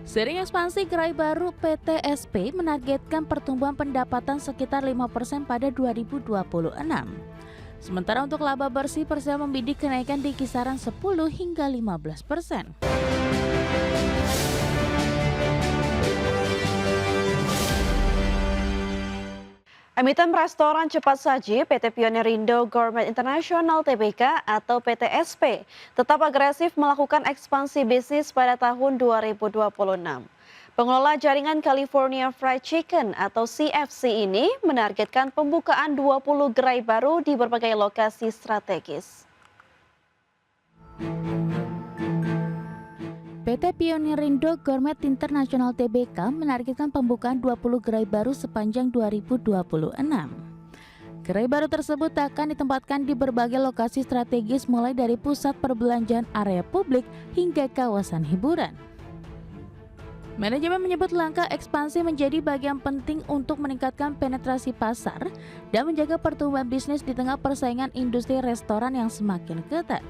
Seiring ekspansi gerai baru, PT SP menargetkan pertumbuhan pendapatan sekitar 5% pada 2026. Sementara untuk laba bersih, Persero membidik kenaikan di kisaran 10 hingga 15%. Emiten restoran cepat saji PT Pionerindo Gourmet International Tbk atau PT SP tetap agresif melakukan ekspansi bisnis pada tahun 2026. Pengelola jaringan California Fried Chicken atau CFC ini menargetkan pembukaan 20 gerai baru di berbagai lokasi strategis. PT Pionerindo Gourmet International Tbk menargetkan pembukaan 20 gerai baru sepanjang 2026. Gerai baru tersebut akan ditempatkan di berbagai lokasi strategis mulai dari pusat perbelanjaan, area publik, hingga kawasan hiburan. Manajemen menyebut langkah ekspansi menjadi bagian penting untuk meningkatkan penetrasi pasar dan menjaga pertumbuhan bisnis di tengah persaingan industri restoran yang semakin ketat.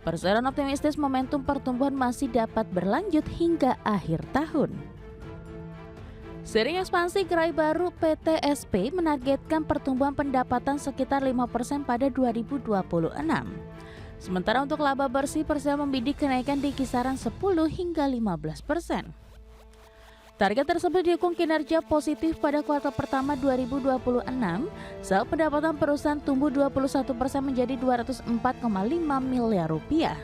Persero optimistis momentum pertumbuhan masih dapat berlanjut hingga akhir tahun. Seiring ekspansi gerai baru, PT SP menargetkan pertumbuhan pendapatan sekitar 5% pada 2026. Sementara untuk laba bersih, Persero membidik kenaikan di kisaran 10 hingga 15%. Target tersebut didukung kinerja positif pada kuartal pertama 2026 saat pendapatan perusahaan tumbuh 21% menjadi 204,5 miliar rupiah.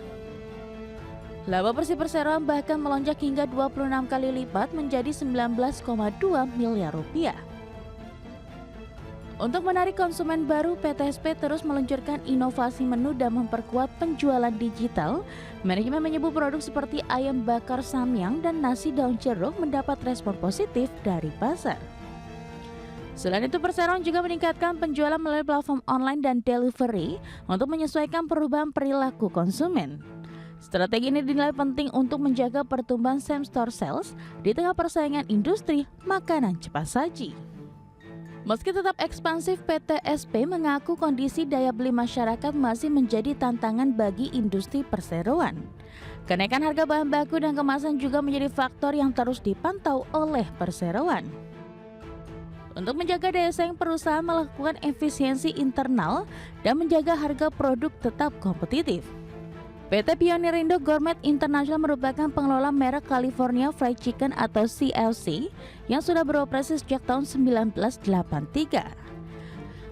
Laba bersih Persero bahkan melonjak hingga 26 kali lipat menjadi 19,2 miliar rupiah. Untuk menarik konsumen baru, PT SP terus meluncurkan inovasi menu dan memperkuat penjualan digital. Manajemen menyebut produk seperti ayam bakar samyang dan nasi daun jeruk mendapat respon positif dari pasar. Selain itu, Persero juga meningkatkan penjualan melalui platform online dan delivery untuk menyesuaikan perubahan perilaku konsumen. Strategi ini dinilai penting untuk menjaga pertumbuhan same-store sales di tengah persaingan industri makanan cepat saji. Meski tetap ekspansif, PT SP mengaku kondisi daya beli masyarakat masih menjadi tantangan bagi industri perseroan. Kenaikan harga bahan baku dan kemasan juga menjadi faktor yang terus dipantau oleh perseroan. Untuk menjaga daya saing, perusahaan melakukan efisiensi internal dan menjaga harga produk tetap kompetitif. PT Pionerindo Gourmet International merupakan pengelola merek California Fried Chicken atau CFC yang sudah beroperasi sejak tahun 1983.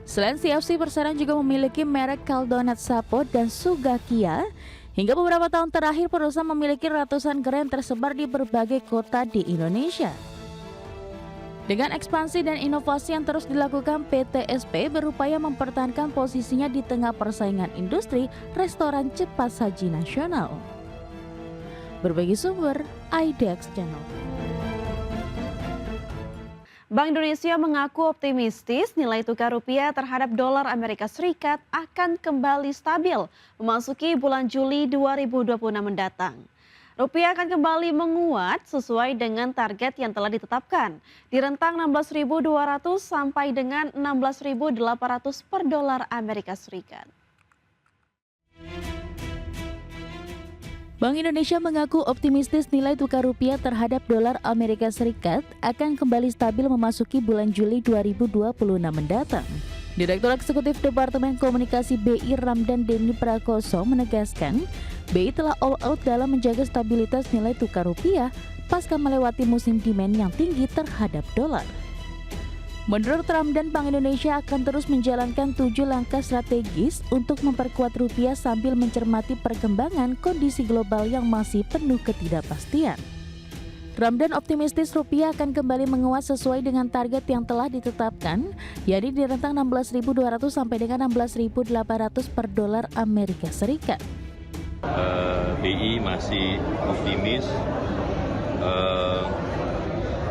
Selain CFC, Persero juga memiliki merek Caldonat Sapo dan Sugakia. Hingga beberapa tahun terakhir, perusahaan memiliki ratusan gerai yang tersebar di berbagai kota di Indonesia. Dengan ekspansi dan inovasi yang terus dilakukan, PT SP berupaya mempertahankan posisinya di tengah persaingan industri restoran cepat saji nasional. Berbagi sumber, IDEX Channel. Bank Indonesia mengaku optimistis nilai tukar rupiah terhadap dolar Amerika Serikat akan kembali stabil memasuki bulan Juli 2026 mendatang. Rupiah akan kembali menguat sesuai dengan target yang telah ditetapkan di rentang 16.200 sampai dengan 16.800 per dolar Amerika Serikat. Bank Indonesia mengaku optimistis nilai tukar rupiah terhadap dolar Amerika Serikat akan kembali stabil memasuki bulan Juli 2026 mendatang. Direktur Eksekutif Departemen Komunikasi BI Ramdan Denny Prakoso menegaskan, BI telah all out dalam menjaga stabilitas nilai tukar rupiah pasca melewati musim demand yang tinggi terhadap dolar. Menurut Ramdan, Bank Indonesia akan terus menjalankan 7 langkah strategis untuk memperkuat rupiah sambil mencermati perkembangan kondisi global yang masih penuh ketidakpastian. Ramdan optimistis rupiah akan kembali menguat sesuai dengan target yang telah ditetapkan, yakni di rentang 16.200 sampai dengan 16.800 per dolar Amerika Serikat. BI masih optimis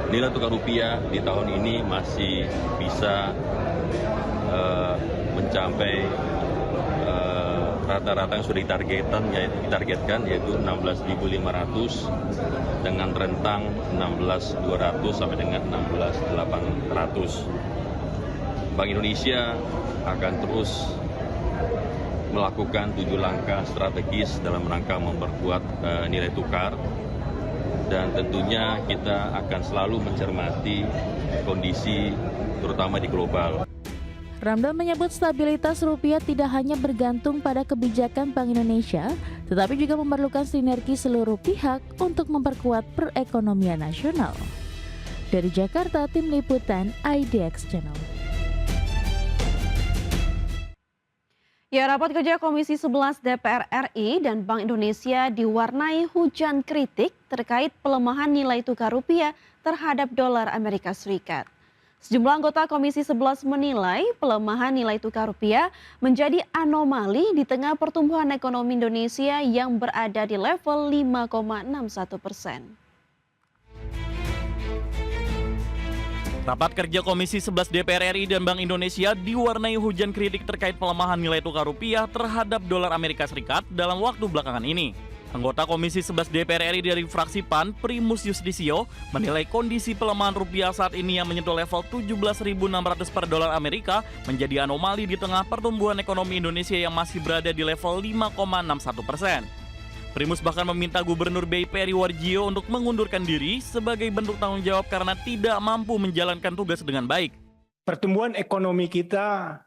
nilai tukar rupiah di tahun ini masih bisa mencapai rata-rata yang sudah ditargetkan yaitu 16.500 dengan rentang 16.200 sampai dengan 16.800. Bank Indonesia akan terus melakukan 7 langkah strategis dalam rangka memperkuat nilai tukar. dan tentunya kita akan selalu mencermati kondisi terutama di global. Ramdan menyebut stabilitas rupiah tidak hanya bergantung pada kebijakan Bank Indonesia, tetapi juga memerlukan sinergi seluruh pihak untuk memperkuat perekonomian nasional. Dari Jakarta, Tim Liputan IDX Channel. Ya, rapat kerja Komisi 11 DPR RI dan Bank Indonesia diwarnai hujan kritik terkait pelemahan nilai tukar rupiah terhadap dolar Amerika Serikat. Sejumlah anggota Komisi 11 menilai pelemahan nilai tukar rupiah menjadi anomali di tengah pertumbuhan ekonomi Indonesia yang berada di level 5,61%. Rapat kerja Komisi 11 DPR RI dan Bank Indonesia diwarnai hujan kritik terkait pelemahan nilai tukar rupiah terhadap dolar Amerika Serikat dalam waktu belakangan ini. Anggota Komisi 11 DPR RI dari fraksi PAN, Primus Yustisio, menilai kondisi pelemahan rupiah saat ini yang menyentuh level 17.600 per dolar Amerika menjadi anomali di tengah pertumbuhan ekonomi Indonesia yang masih berada di level 5,61%. Primus bahkan meminta Gubernur BI Peri Warjio untuk mengundurkan diri sebagai bentuk tanggung jawab karena tidak mampu menjalankan tugas dengan baik. Pertumbuhan ekonomi kita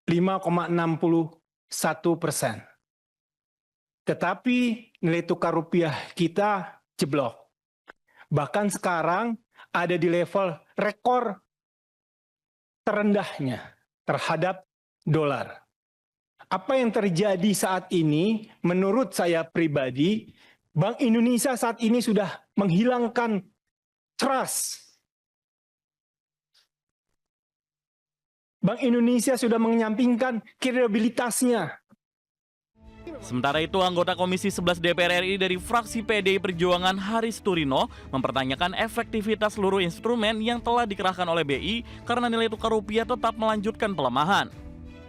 5,61%. Tetapi nilai tukar rupiah kita jeblok. Bahkan sekarang ada di level rekor terendahnya terhadap dolar. Apa yang terjadi saat ini, menurut saya pribadi, Bank Indonesia saat ini sudah menghilangkan trust. Bank Indonesia sudah menyampingkan kredibilitasnya. Sementara itu, anggota Komisi 11 DPR RI dari fraksi PDI Perjuangan Haris Turino mempertanyakan efektivitas seluruh instrumen yang telah dikerahkan oleh BI karena nilai tukar rupiah tetap melanjutkan pelemahan.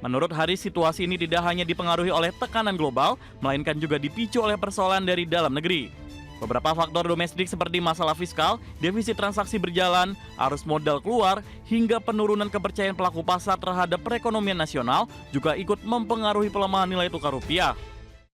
Menurut Haris, situasi ini tidak hanya dipengaruhi oleh tekanan global, melainkan juga dipicu oleh persoalan dari dalam negeri. Beberapa faktor domestik seperti masalah fiskal, defisit transaksi berjalan, arus modal keluar, hingga penurunan kepercayaan pelaku pasar terhadap perekonomian nasional juga ikut mempengaruhi pelemahan nilai tukar rupiah.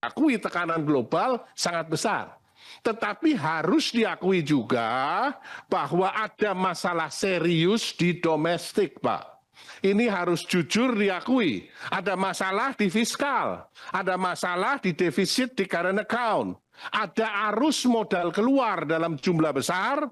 Akui tekanan global sangat besar. Tetapi harus diakui juga bahwa ada masalah serius di domestik, Pak. Ini harus jujur diakui. Ada masalah di fiskal, ada masalah di defisit di current account, ada arus modal keluar dalam jumlah besar,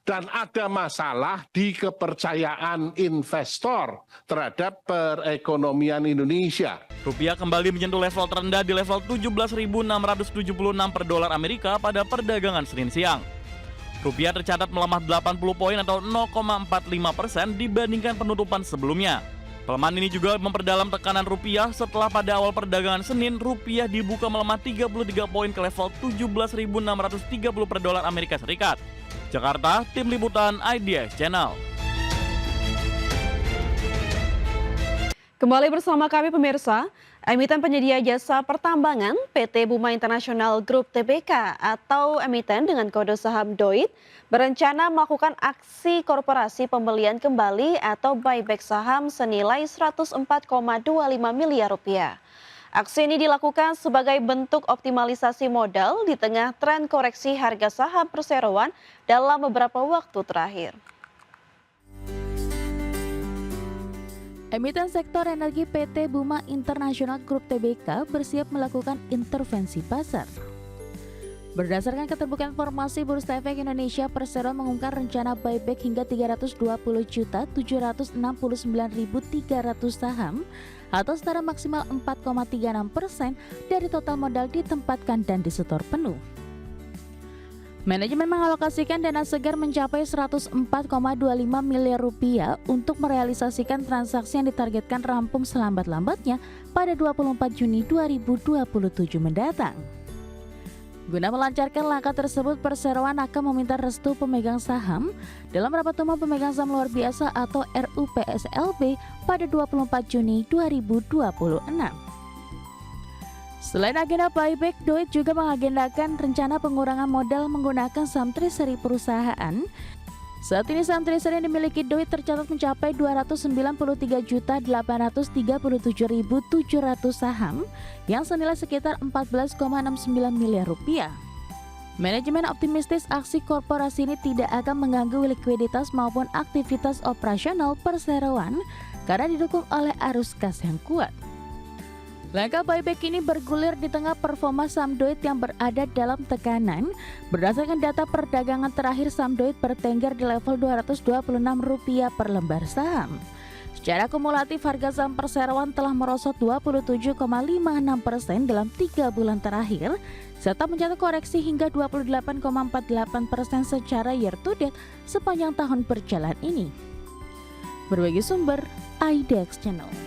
dan ada masalah di kepercayaan investor terhadap perekonomian Indonesia. Rupiah kembali menyentuh level terendah di level 17.676 per dolar Amerika pada perdagangan Senin siang. Rupiah tercatat melemah 80 poin atau 0,45% dibandingkan penutupan sebelumnya. Pelemahan ini juga memperdalam tekanan rupiah setelah pada awal perdagangan Senin, rupiah dibuka melemah 33 poin ke level 17.630 per dolar Amerika Serikat. Jakarta, Tim Liputan IDX Channel. Kembali bersama kami pemirsa, emiten penyedia jasa pertambangan PT Buma International Group Tbk atau emiten dengan kode saham DOIT berencana melakukan aksi korporasi pembelian kembali atau buyback saham senilai 104,25 miliar rupiah. Aksi ini dilakukan sebagai bentuk optimalisasi modal di tengah tren koreksi harga saham perseroan dalam beberapa waktu terakhir. Emiten sektor energi PT Buma International Group Tbk bersiap melakukan intervensi pasar. Berdasarkan keterbukaan informasi, Bursa Efek Indonesia Perseroan mengumumkan rencana buyback hingga 320.769.300 saham atau setara maksimal 4,36% dari total modal ditempatkan dan disetor penuh. Manajemen mengalokasikan dana segar mencapai 104,25 miliar rupiah untuk merealisasikan transaksi yang ditargetkan rampung selambat-lambatnya pada 24 Juni 2027 mendatang. Guna melancarkan langkah tersebut, Perseroan akan meminta restu pemegang saham dalam rapat umum pemegang saham luar biasa atau RUPSLB pada 24 Juni 2026. Selain agenda buyback, DOIT juga mengagendakan rencana pengurangan modal menggunakan saham treasury perusahaan. Saat ini saham treasury yang dimiliki DOIT tercatat mencapai 293.837.700 saham yang senilai sekitar 14,69 miliar rupiah. Manajemen optimistis aksi korporasi ini tidak akan mengganggu likuiditas maupun aktivitas operasional perseroan karena didukung oleh arus kas yang kuat. Langkah buyback ini bergulir di tengah performa saham Doit yang berada dalam tekanan. Berdasarkan data perdagangan terakhir, saham Doit bertengger di level Rp226 per lembar saham. Secara kumulatif, harga saham perseroan telah merosot 27,56% dalam 3 bulan terakhir, serta mencatat koreksi hingga 28,48% secara year to date sepanjang tahun berjalan ini. Berbagai sumber, IDX Channel.